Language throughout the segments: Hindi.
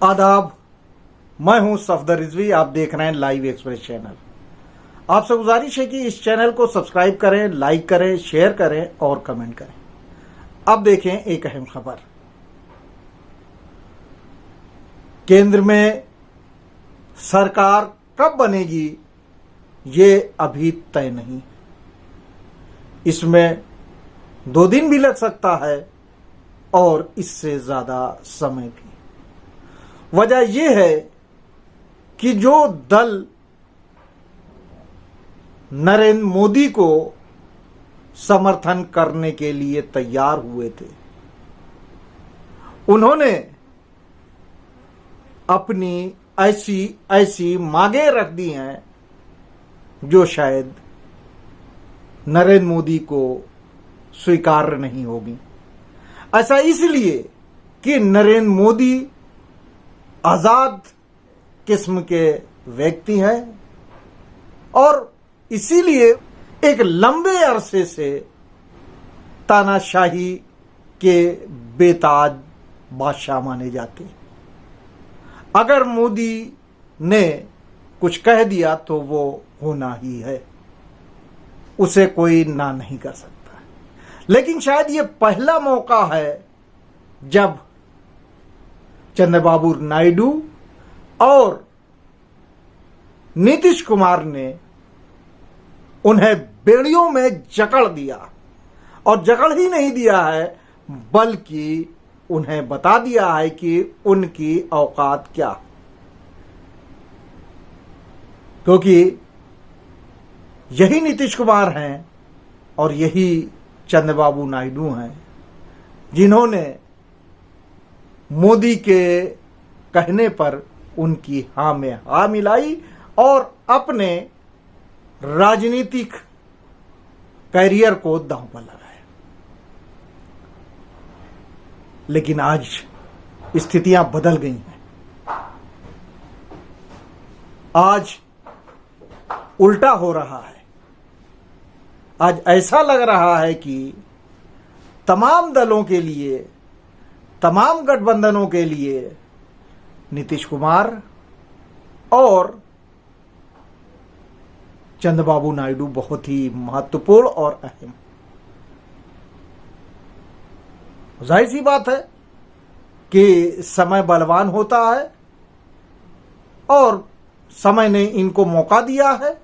आदाब, मैं हूं सफदर रिजवी। आप देख रहे हैं लाइव एक्सप्रेस चैनल। आपसे गुजारिश है कि इस चैनल को सब्सक्राइब करें, लाइक करें, शेयर करें और कमेंट करें। अब देखें एक अहम खबर। केंद्र में सरकार कब बनेगी ये अभी तय नहीं। इसमें 2 दिन भी लग सकता है और इससे ज्यादा समय भी। वजह यह है कि जो दल नरेंद्र मोदी को समर्थन करने के लिए तैयार हुए थे, उन्होंने अपनी ऐसी मांगें रख दी हैं जो शायद नरेंद्र मोदी को स्वीकार्य नहीं होगी। ऐसा इसलिए कि नरेंद्र मोदी आजाद किस्म के व्यक्ति हैं और इसीलिए एक लंबे अरसे से तानाशाही के बेताज बादशाह माने जाते। अगर मोदी ने कुछ कह दिया तो वो होना ही है, उसे कोई ना नहीं कर सकता। लेकिन शायद ये पहला मौका है जब चंद्रबाबू नायडू और नीतीश कुमार ने उन्हें बेड़ियों में जकड़ दिया, और जकड़ ही नहीं दिया है बल्कि उन्हें बता दिया है कि उनकी औकात क्या। क्योंकि यही नीतीश कुमार हैं और यही चंद्रबाबू नायडू हैं जिन्होंने मोदी के कहने पर उनकी हां में हां मिलाई और अपने राजनीतिक कैरियर को दांव पर लगाया। लेकिन आज स्थितियां बदल गई हैं। आज उल्टा हो रहा है। आज ऐसा लग रहा है कि तमाम दलों के लिए, तमाम गठबंधनों के लिए नीतीश कुमार और चंद्रबाबू नायडू बहुत ही महत्वपूर्ण और अहम। जाहिर सी बात है कि समय बलवान होता है और समय ने इनको मौका दिया है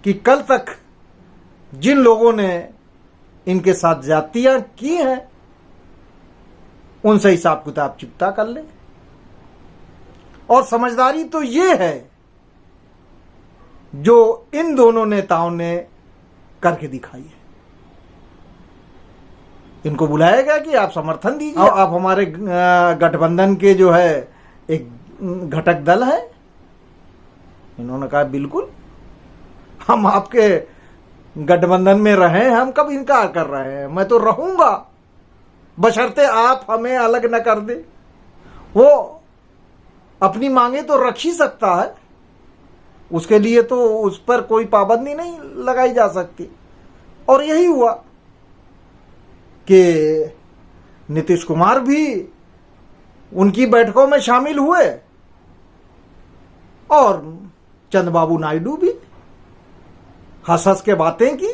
कि कल तक जिन लोगों ने इनके साथ ज्यादतियां की हैं उनसे हिसाब किताब चिपटा कर ले। और समझदारी तो ये है जो इन दोनों नेताओं ने करके दिखाई है। इनको बुलाया गया कि आप समर्थन दीजिए, आप हमारे गठबंधन के जो है एक घटक दल है। इन्होंने कहा बिल्कुल, हम आपके गठबंधन में रहे, हम कब इनकार कर रहे हैं, मैं तो रहूंगा बशर्ते आप हमें अलग न कर दे। वो अपनी मांगे तो रख ही सकता है, उसके लिए तो उस पर कोई पाबंदी नहीं लगाई जा सकती। और यही हुआ कि नीतीश कुमार भी उनकी बैठकों में शामिल हुए और चंद्रबाबू नायडू भी हंस हंस के बातें की,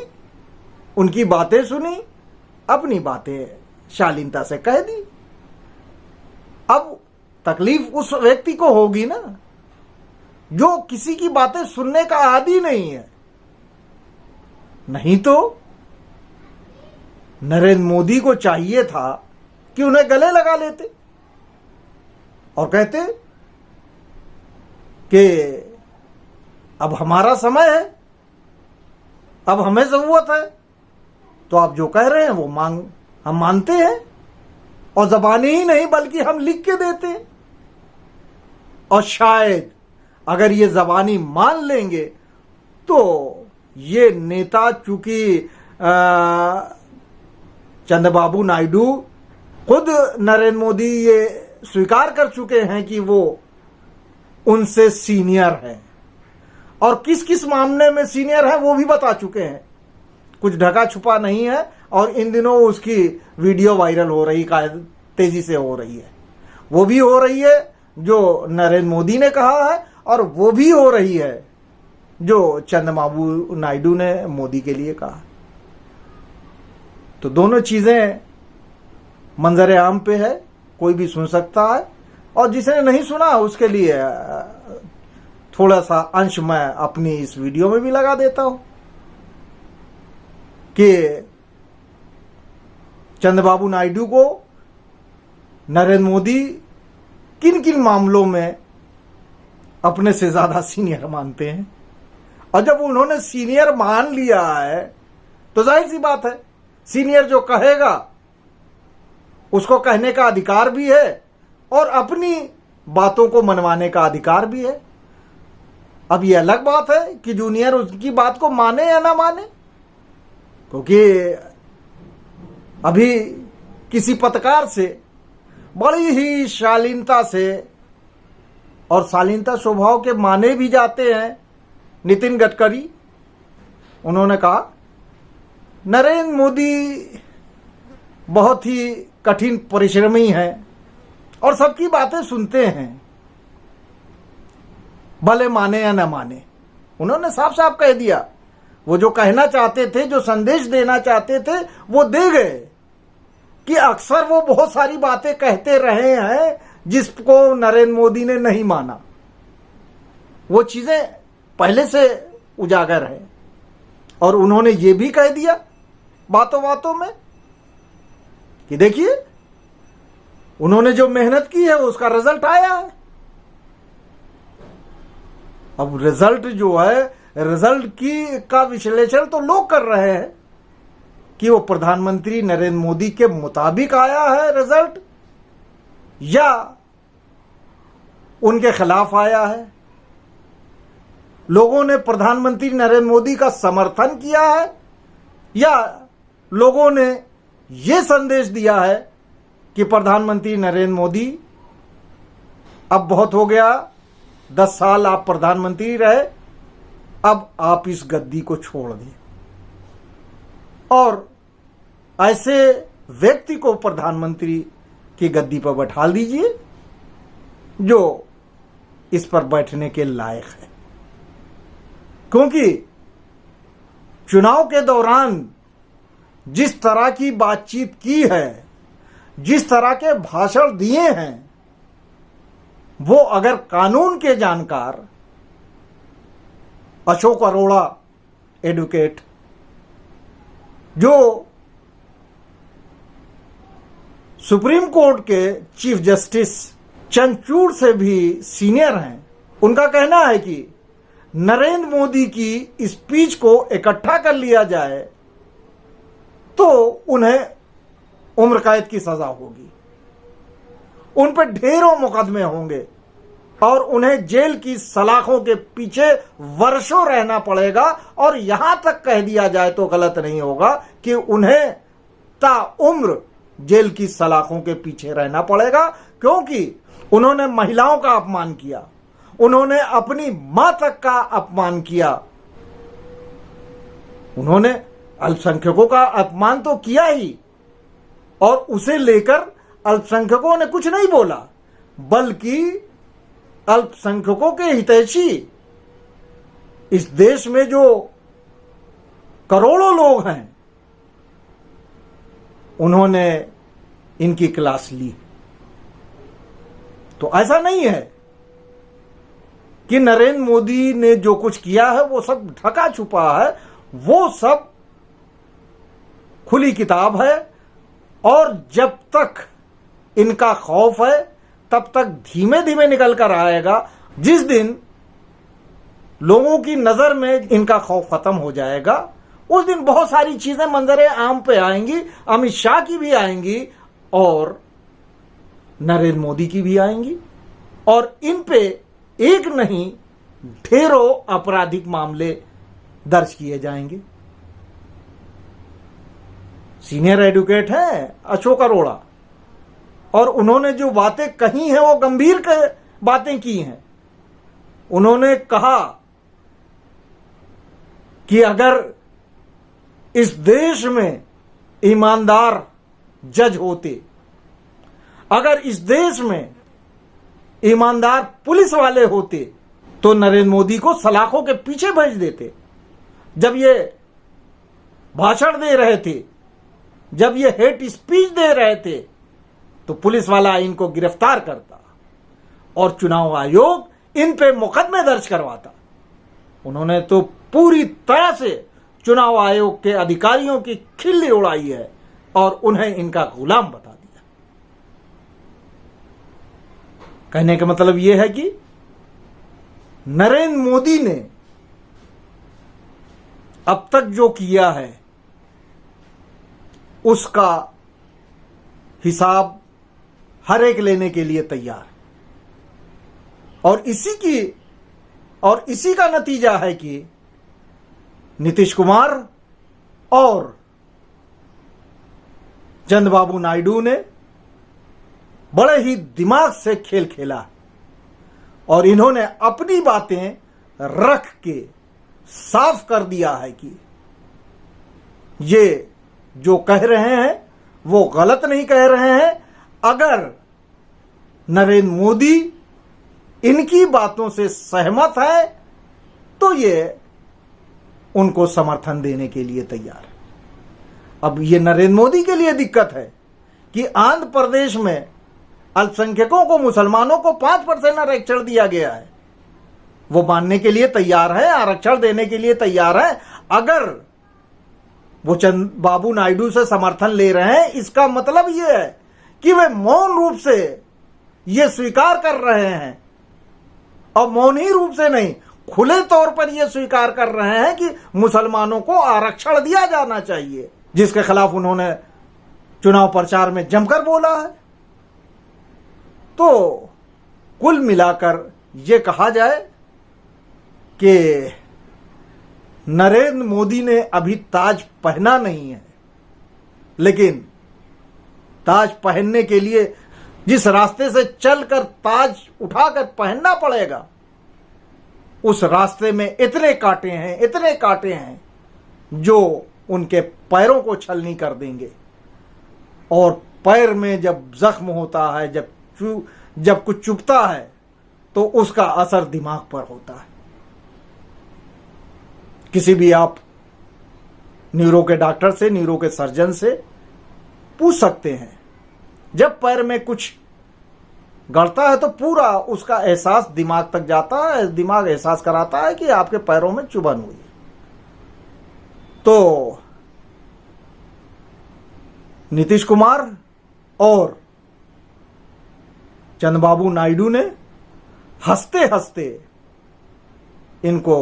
उनकी बातें सुनी, अपनी बातें शालीनता से कह दी। अब तकलीफ उस व्यक्ति को होगी ना जो किसी की बातें सुनने का आदी नहीं है। नहीं तो नरेंद्र मोदी को चाहिए था कि उन्हें गले लगा लेते और कहते कि अब हमारा समय है, अब हमें जरूरत है, तो आप जो कह रहे हैं वो हम मानते हैं और जबानी ही नहीं बल्कि हम लिख के देते हैं। और शायद अगर ये जबानी मान लेंगे तो ये नेता, चूंकि चंद्रबाबू नायडू खुद नरेंद्र मोदी ये स्वीकार कर चुके हैं कि वो उनसे सीनियर है और किस किस मामले में सीनियर है वो भी बता चुके हैं। कुछ ढका छुपा नहीं है और इन दिनों उसकी वीडियो वायरल हो रही, तेजी से हो रही है। वो भी हो रही है जो नरेंद्र मोदी ने कहा है, और वो भी हो रही है जो चंद्रबाबू नायडू ने मोदी के लिए कहा। तो दोनों चीजें मंजर आम पे है, कोई भी सुन सकता है, और जिसने नहीं सुना उसके लिए थोड़ा सा अंश मैं अपनी इस वीडियो में भी लगा देता हूं कि चंद्रबाबू नायडू को नरेंद्र मोदी किन किन मामलों में अपने से ज्यादा सीनियर मानते हैं। और जब उन्होंने सीनियर मान लिया है तो जाहिर सी बात है, सीनियर जो कहेगा उसको कहने का अधिकार भी है और अपनी बातों को मनवाने का अधिकार भी है। अब ये अलग बात है कि जूनियर उसकी बात को माने या ना माने, क्योंकि अभी किसी पत्रकार से बड़ी ही शालीनता से, और शालीनता स्वभाव के माने भी जाते हैं नितिन गडकरी, उन्होंने कहा नरेंद्र मोदी बहुत ही कठिन परिश्रमी हैं और सबकी बातें सुनते हैं, भले माने या न माने। उन्होंने साफ साफ कह दिया, वो जो कहना चाहते थे, जो संदेश देना चाहते थे, वो दे गए कि अक्सर वो बहुत सारी बातें कहते रहे हैं जिसको नरेंद्र मोदी ने नहीं माना। वो चीजें पहले से उजागर है, और उन्होंने ये भी कह दिया बातों बातों में कि देखिए उन्होंने जो मेहनत की है उसका रिजल्ट आया है। अब रिजल्ट जो है, रिजल्ट की का विश्लेषण तो लोग कर रहे हैं कि वो प्रधानमंत्री नरेंद्र मोदी के मुताबिक आया है रिजल्ट या उनके खिलाफ आया है। लोगों ने प्रधानमंत्री नरेंद्र मोदी का समर्थन किया है या लोगों ने यह संदेश दिया है कि प्रधानमंत्री नरेंद्र मोदी अब बहुत हो गया, 10 साल आप प्रधानमंत्री रहे, अब आप इस गद्दी को छोड़ दें और ऐसे व्यक्ति को प्रधानमंत्री की गद्दी पर बैठा दीजिए जो इस पर बैठने के लायक है। क्योंकि चुनाव के दौरान जिस तरह की बातचीत की है, जिस तरह के भाषण दिए हैं, वो अगर कानून के जानकार अशोक अरोड़ा एडवोकेट, जो सुप्रीम कोर्ट के चीफ जस्टिस चंद्रचूड़ से भी सीनियर हैं, उनका कहना है कि नरेंद्र मोदी की स्पीच को इकट्ठा कर लिया जाए तो उन्हें उम्र कैद की सजा होगी, उन पर ढेरों मुकदमे होंगे और उन्हें जेल की सलाखों के पीछे वर्षों रहना पड़ेगा। और यहां तक कह दिया जाए तो गलत नहीं होगा कि उन्हें ताउम्र जेल की सलाखों के पीछे रहना पड़ेगा, क्योंकि उन्होंने महिलाओं का अपमान किया, उन्होंने अपनी मां तक का अपमान किया, उन्होंने अल्पसंख्यकों का अपमान तो किया ही, और उसे लेकर अल्पसंख्यकों ने कुछ नहीं बोला, बल्कि अल्पसंख्यकों के हितैषी इस देश में जो करोड़ों लोग हैं उन्होंने इनकी क्लास ली। तो ऐसा नहीं है कि नरेंद्र मोदी ने जो कुछ किया है वो सब ढका छुपा है, वो सब खुली किताब है। और जब तक इनका खौफ है तब तक धीमे धीमे निकल कर आएगा। जिस दिन लोगों की नजर में इनका खौफ खत्म हो जाएगा उस दिन बहुत सारी चीजें मंजरे आम पे आएंगी, अमित शाह की भी आएंगी और नरेंद्र मोदी की भी आएंगी, और इन पे एक नहीं ढेरों आपराधिक मामले दर्ज किए जाएंगे। सीनियर एडवोकेट हैं अशोक अरोड़ा, और उन्होंने जो बातें कही हैं वो गंभीर बातें की हैं। उन्होंने कहा कि अगर इस देश में ईमानदार जज होते, अगर इस देश में ईमानदार पुलिस वाले होते तो नरेंद्र मोदी को सलाखों के पीछे भेज देते। जब ये भाषण दे रहे थे, जब ये हेट स्पीच दे रहे थे, तो पुलिस वाला इनको गिरफ्तार करता और चुनाव आयोग इन पे मुकदमे दर्ज करवाता। उन्होंने तो पूरी तरह से चुनाव आयोग के अधिकारियों की खिल्ली उड़ाई है और उन्हें इनका गुलाम बता दिया। कहने का मतलब यह है कि नरेंद्र मोदी ने अब तक जो किया है उसका हिसाब हर एक लेने के लिए तैयार है। और इसी का नतीजा है कि नीतीश कुमार और चंद्रबाबू नायडू ने बड़े ही दिमाग से खेल खेला और इन्होंने अपनी बातें रख के साफ कर दिया है कि ये जो कह रहे हैं वो गलत नहीं कह रहे हैं। अगर नरेंद्र मोदी इनकी बातों से सहमत है तो ये उनको समर्थन देने के लिए तैयार है। अब ये नरेंद्र मोदी के लिए दिक्कत है कि आंध्र प्रदेश में अल्पसंख्यकों को, मुसलमानों को 5% आरक्षण दिया गया है। वो मानने के लिए तैयार है, आरक्षण देने के लिए तैयार है। अगर वो चंद्रबाबू नायडू से समर्थन ले रहे हैं, इसका मतलब ये है कि वे मौन रूप से ये स्वीकार कर रहे हैं, और मौन ही रूप से नहीं, खुले तौर पर यह स्वीकार कर रहे हैं कि मुसलमानों को आरक्षण दिया जाना चाहिए, जिसके खिलाफ उन्होंने चुनाव प्रचार में जमकर बोला है। तो कुल मिलाकर यह कहा जाए कि नरेंद्र मोदी ने अभी ताज पहना नहीं है, लेकिन ताज पहनने के लिए जिस रास्ते से चलकर ताज उठाकर पहनना पड़ेगा, उस रास्ते में इतने कांटे हैं जो उनके पैरों को छलनी कर देंगे। और पैर में जब जख्म होता है, जब कुछ चुभता है, तो उसका असर दिमाग पर होता है। किसी भी आप न्यूरो के डॉक्टर से, न्यूरो के सर्जन से पूछ सकते हैं, जब पैर में कुछ गड़ता है तो पूरा उसका एहसास दिमाग तक जाता है, दिमाग एहसास कराता है कि आपके पैरों में चुभन हुई है। तो नीतीश कुमार और चंद्रबाबू नायडू ने हंसते हंसते इनको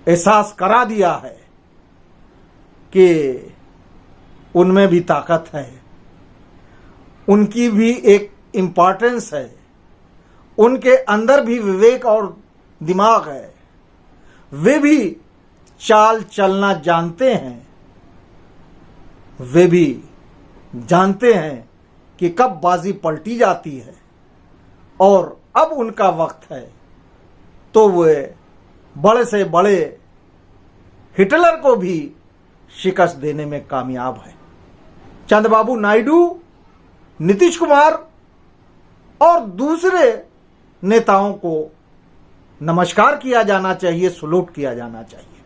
एहसास करा दिया है कि उनमें भी ताकत है, उनकी भी एक इंपॉर्टेंस है, उनके अंदर भी विवेक और दिमाग है, वे भी चाल चलना जानते हैं, वे भी जानते हैं कि कब बाजी पलटी जाती है और अब उनका वक्त है। तो वे बड़े से बड़े हिटलर को भी शिकस्त देने में कामयाब है। चंद्रबाबू नायडू, नीतीश कुमार और दूसरे नेताओं को नमस्कार किया जाना चाहिए, सलूट किया जाना चाहिए,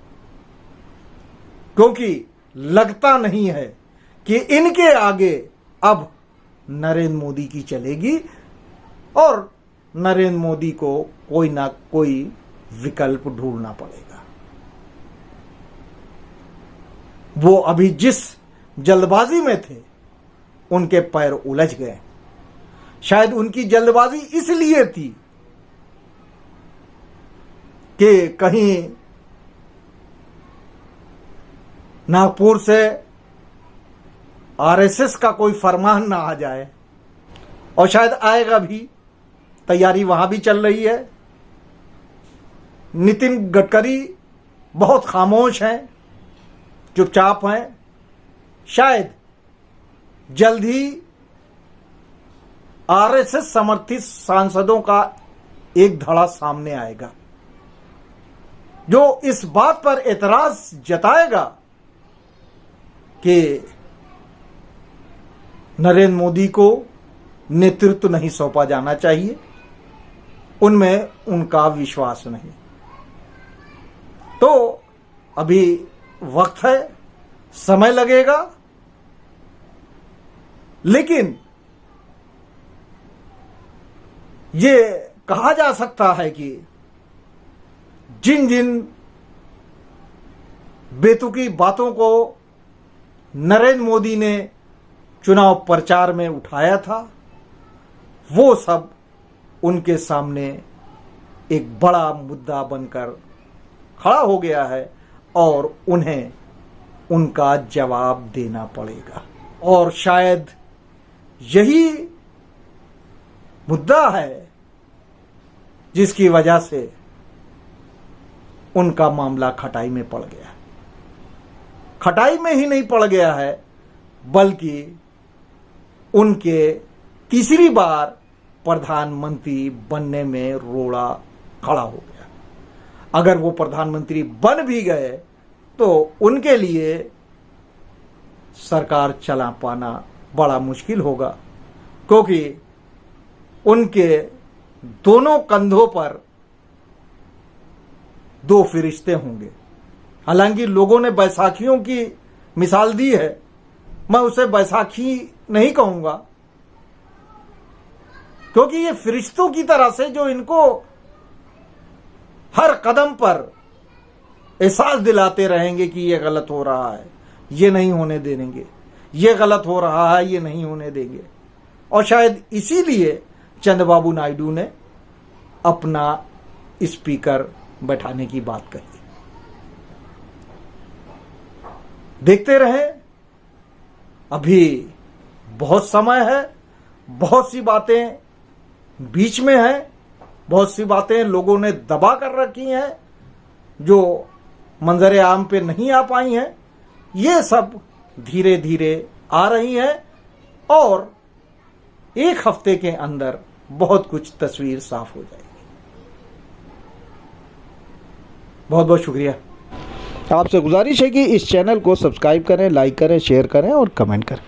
क्योंकि लगता नहीं है कि इनके आगे अब नरेंद्र मोदी की चलेगी और नरेंद्र मोदी को कोई ना कोई विकल्प ढूंढना पड़ेगा। वो अभी जिस जल्दबाजी में थे, उनके पैर उलझ गए। शायद उनकी जल्दबाजी इसलिए थी कि कहीं नागपुर से आरएसएस का कोई फरमान ना आ जाए, और शायद आएगा भी, तैयारी वहां भी चल रही है। नितिन गडकरी बहुत खामोश हैं, चुपचाप हैं। शायद जल्द ही आरएसएस समर्थित सांसदों का एक धड़ा सामने आएगा, जो इस बात पर एतराज जताएगा कि नरेंद्र मोदी को नेतृत्व नहीं सौंपा जाना चाहिए, उनमें उनका विश्वास नहीं। तो अभी वक्त है, समय लगेगा, लेकिन ये कहा जा सकता है कि जिन जिन बेतुकी बातों को नरेंद्र मोदी ने चुनाव प्रचार में उठाया था, वो सब उनके सामने एक बड़ा मुद्दा बनकर खड़ा हो गया है और उन्हें उनका जवाब देना पड़ेगा। और शायद यही मुद्दा है जिसकी वजह से उनका मामला खटाई में पड़ गया। खटाई में ही नहीं पड़ गया है, बल्कि उनके तीसरी बार प्रधानमंत्री बनने में रोड़ा खड़ा हो गया। अगर वो प्रधानमंत्री बन भी गए तो उनके लिए सरकार चला पाना बड़ा मुश्किल होगा, क्योंकि उनके दोनों कंधों पर दो फरिश्ते होंगे। हालांकि लोगों ने बैसाखियों की मिसाल दी है, मैं उसे बैसाखी नहीं कहूंगा, क्योंकि ये फरिश्तों की तरह से जो इनको हर कदम पर एहसास दिलाते रहेंगे कि ये गलत हो रहा है, ये नहीं होने देंगे, ये गलत हो रहा है, ये नहीं होने देंगे। और शायद इसीलिए चंद्रबाबू नायडू ने अपना स्पीकर बैठाने की बात कही। देखते रहे, अभी बहुत समय है, बहुत सी बातें बीच में है, बहुत सी बातें लोगों ने दबा कर रखी हैं जो मंजरे आम पे नहीं आ पाई हैं। ये सब धीरे धीरे आ रही हैं और एक हफ्ते के अंदर बहुत कुछ तस्वीर साफ हो जाएगी। बहुत बहुत शुक्रिया। आपसे गुजारिश है कि इस चैनल को सब्सक्राइब करें, लाइक करें, शेयर करें और कमेंट करें।